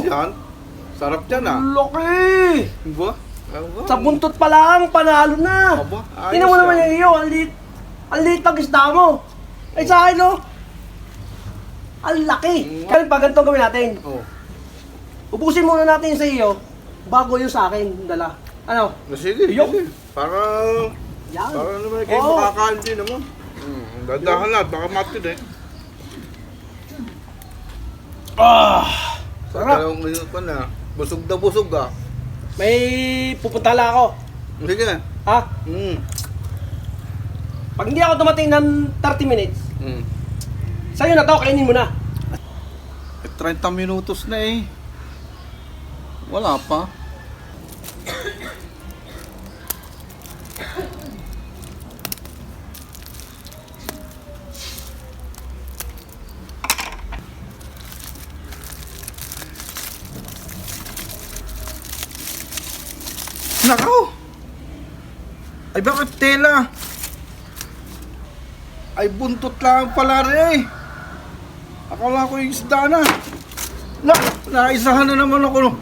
yan. Sarap yan ah. Laki! Diba? Aba. Sa buntot pa lang, panalo na. Aba, ayos Tingnan mo naman yan. yung iyo, ang liit ng isda mo. Ay sa akin, no? Ang laki. Kaya pag ganito gawin natin, Oh. ubusin muna natin yung sa iyo, bago yung sa akin, dala. Ano? Sige, Yok. sige. Para Yan. naman kayo Oo. makakain din naman. Dadahan na, baka matid eh. Sa Sarap. 2 minute pa na. Busog na busog ah. May pupunta lang ako. Sige. Ha? Mm. Pag hindi ako dumating ng 30 minutes, Mm. sa'yo na to, kainin mo na. 30 minutos na eh. Wala pa. Nakaw! Ay bakit tela? Ay buntot lang pala rin eh. Akala ko yung isda na. Naisahan na naman ako.